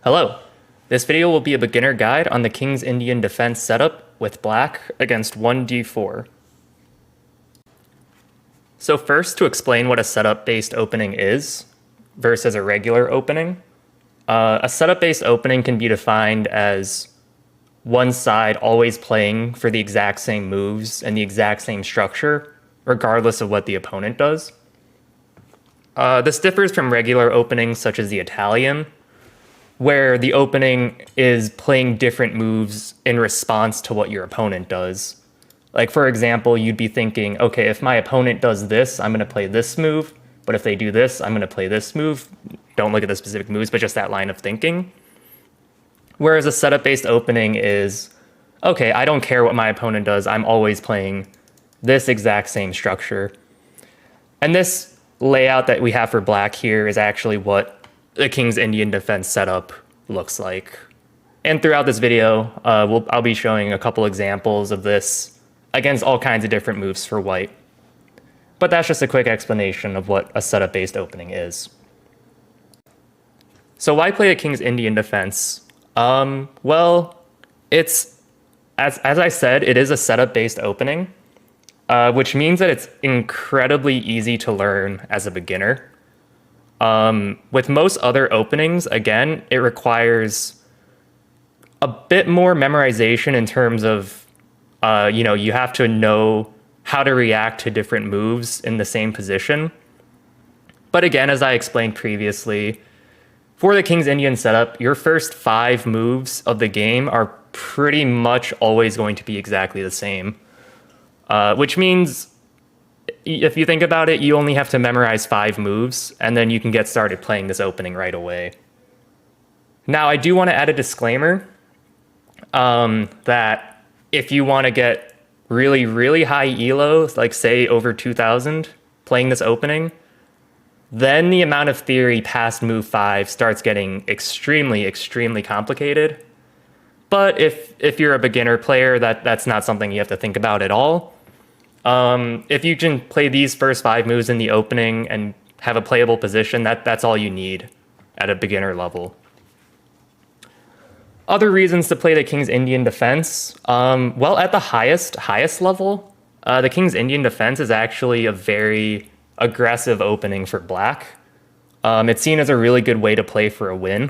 Hello. This video will be a beginner guide on the King's Indian defense setup with black against 1d4. So first, to explain what a setup-based opening is versus a regular opening. A setup-based opening can be defined as one side always playing for the exact same moves and the exact same structure, regardless of what the opponent does. This differs from regular openings such as the Italian, where the opening is playing different moves in response to what your opponent does. Like, for example, you'd be thinking, okay, if my opponent does this, I'm going to play this move, but if they do this, I'm going to play this move. Don't look at the specific moves, but just that line of thinking. Whereas a setup-based opening is, okay, I don't care what my opponent does, I'm always playing this exact same structure. And this layout that we have for black here is actually what the King's Indian defense setup looks like. And throughout this video, I'll be showing a couple examples of this against all kinds of different moves for white. But that's just a quick explanation of what a setup-based opening is. So why play a King's Indian defense? Well, it's, as I said, it is a setup-based opening, which means that it's incredibly easy to learn as a beginner. With most other openings, again, it requires a bit more memorization in terms of, you have to know how to react to different moves in the same position. But again, as I explained previously, for the King's Indian setup, your first 5 moves of the game are pretty much always going to be exactly the same, which means if you think about it, you only have to memorize 5 moves, and then you can get started playing this opening right away. Now, I do want to add a disclaimer that if you want to get really, really high elo, like say over 2000, playing this opening, then the amount of theory past move 5 starts getting extremely, extremely complicated. But if you're a beginner player, that's not something you have to think about at all. If you can play these first 5 moves in the opening and have a playable position, that's all you need at a beginner level. Other reasons to play the King's Indian defense. Well, at the highest level, the King's Indian defense is actually a very aggressive opening for black. It's seen as a really good way to play for a win.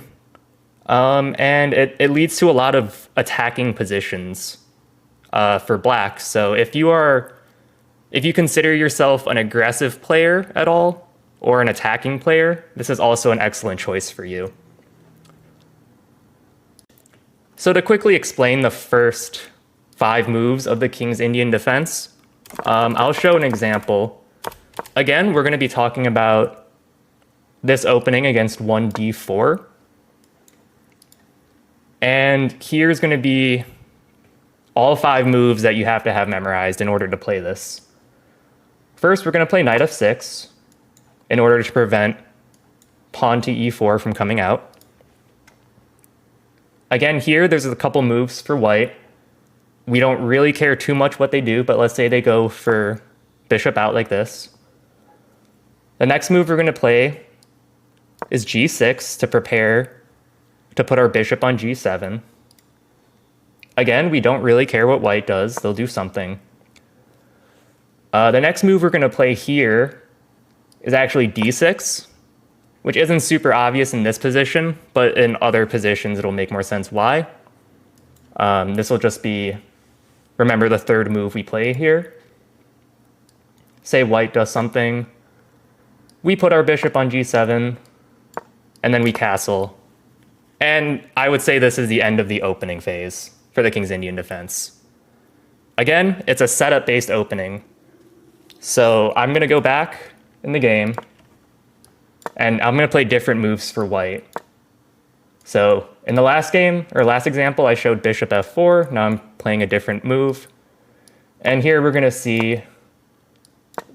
And it leads to a lot of attacking positions for black. So if you consider yourself an aggressive player at all, or an attacking player, this is also an excellent choice for you. So to quickly explain the first 5 moves of the King's Indian defense, I'll show an example. Again, we're going to be talking about this opening against 1d4. And here's going to be all 5 moves that you have to have memorized in order to play this. First, we're going to play knight f6 in order to prevent pawn to e4 from coming out. Again, here, there's a couple moves for white. We don't really care too much what they do, but let's say they go for bishop out like this. The next move we're going to play is g6 to prepare to put our bishop on g7. Again, we don't really care what white does. They'll do something. The next move we're going to play here is actually d6, which isn't super obvious in this position, but in other positions it'll make more sense why. This will just be, remember the third move we play here. Say white does something. We put our bishop on g7, and then we castle. And I would say this is the end of the opening phase for the King's Indian defense. Again, it's a setup-based opening. So I'm going to go back in the game, and I'm going to play different moves for white. So in the last game, or last example, I showed bishop f4. Now I'm playing a different move. And here we're going to see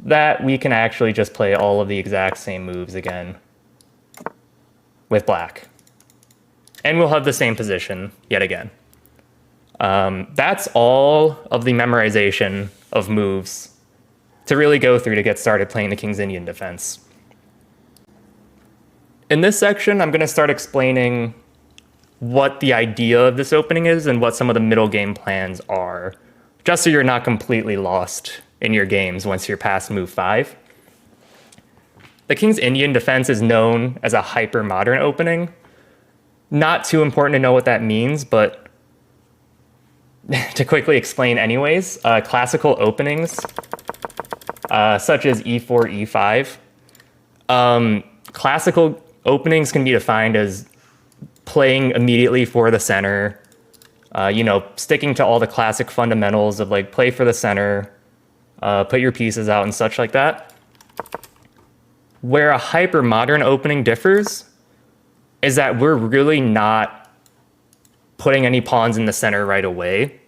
that we can actually just play all of the exact same moves again with black. And we'll have the same position yet again. That's all of the memorization of moves to really go through to get started playing the King's Indian defense. In this section, I'm going to start explaining what the idea of this opening is and what some of the middle game plans are, just so you're not completely lost in your games once you're past move 5. The King's Indian defense is known as a hyper-modern opening. Not too important to know what that means, but to quickly explain anyways, classical openings, such as e4, e5, classical openings can be defined as playing immediately for the center, sticking to all the classic fundamentals of like play for the center, put your pieces out and such like that. Where a hyper-modern opening differs is that we're really not putting any pawns in the center right away.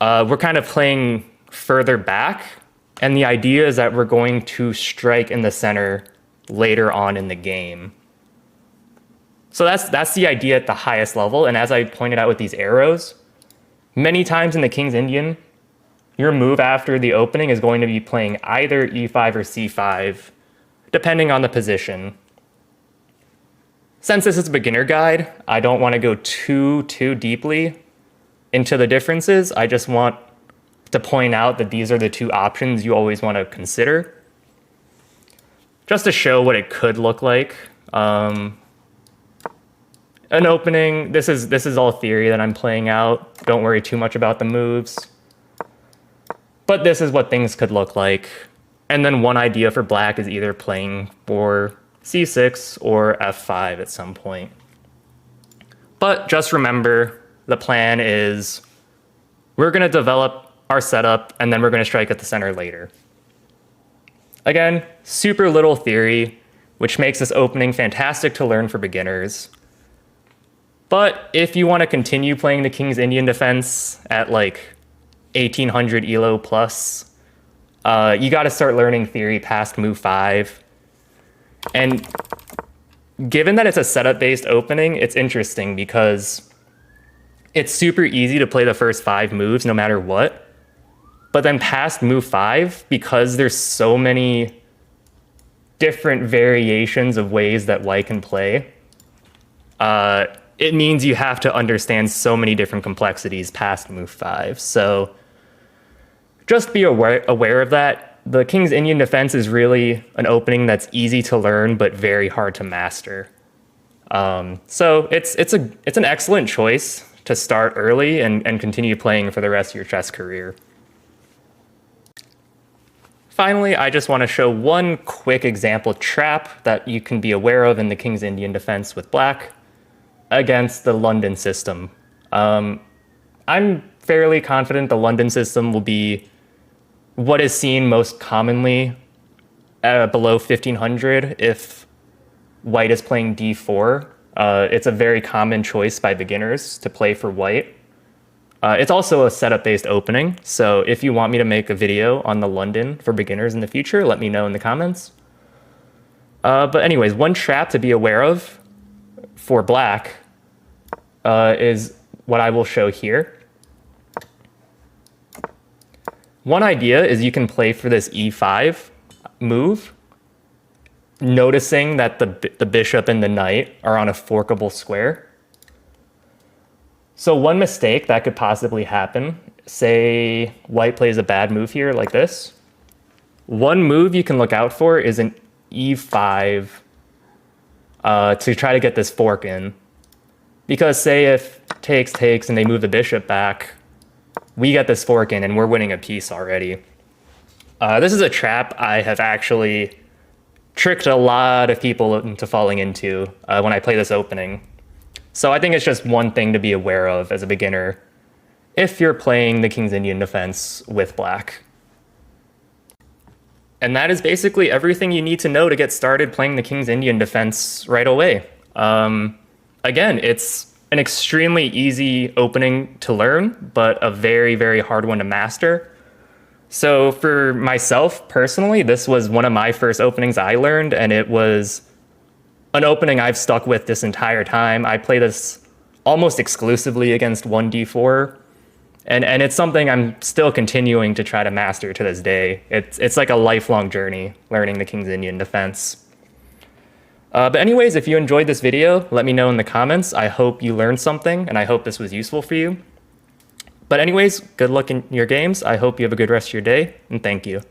We're kind of playing further back, and the idea is that we're going to strike in the center later on in the game. So that's the idea at the highest level, and as I pointed out with these arrows, many times in the King's Indian, your move after the opening is going to be playing either e5 or c5, depending on the position. Since this is a beginner guide, I don't want to go too deeply into the differences. I just want to point out that these are the two options you always want to consider, just to show what it could look like. An opening, this is all theory that I'm playing out. Don't worry too much about the moves. But this is what things could look like. And then one idea for black is either playing for c6 or f5 at some point. But just remember, the plan is we're going to develop our setup and then we're going to strike at the center later. Again, super little theory, which makes this opening fantastic to learn for beginners. But if you want to continue playing the King's Indian defense at like 1800 ELO plus, you got to start learning theory past move 5. And given that it's a setup-based opening, it's interesting because it's super easy to play the first 5 moves no matter what. But then past move 5, because there's so many different variations of ways that white can play, it means you have to understand so many different complexities past move 5. So just be aware of that. The King's Indian defense is really an opening that's easy to learn, but very hard to master. So it's an excellent choice to start early and continue playing for the rest of your chess career. Finally, I just want to show one quick example trap that you can be aware of in the King's Indian defense with black against the London system. I'm fairly confident the London system will be what is seen most commonly below 1500 if white is playing d4. It's a very common choice by beginners to play for white. It's also a setup-based opening, so if you want me to make a video on the London for beginners in the future, let me know in the comments. But anyways, one trap to be aware of for black is what I will show here. One idea is you can play for this e5 move, noticing that the bishop and the knight are on a forkable square. So one mistake that could possibly happen, say white plays a bad move here like this. One move you can look out for is an e5 to try to get this fork in. Because say if takes and they move the bishop back, we get this fork in and we're winning a piece already. This is a trap I have actually tricked a lot of people into falling into when I play this opening. So I think it's just one thing to be aware of as a beginner if you're playing the King's Indian defense with black. And that is basically everything you need to know to get started playing the King's Indian defense right away. Again, it's an extremely easy opening to learn, but a very, very hard one to master. So for myself personally, this was one of my first openings I learned, and it was an opening I've stuck with this entire time. I play this almost exclusively against 1d4, and it's something I'm still continuing to try to master to this day. It's like a lifelong journey learning the King's Indian defense. But anyways, if you enjoyed this video, let me know in the comments. I hope you learned something, and I hope this was useful for you. But anyways, good luck in your games. I hope you have a good rest of your day, and thank you.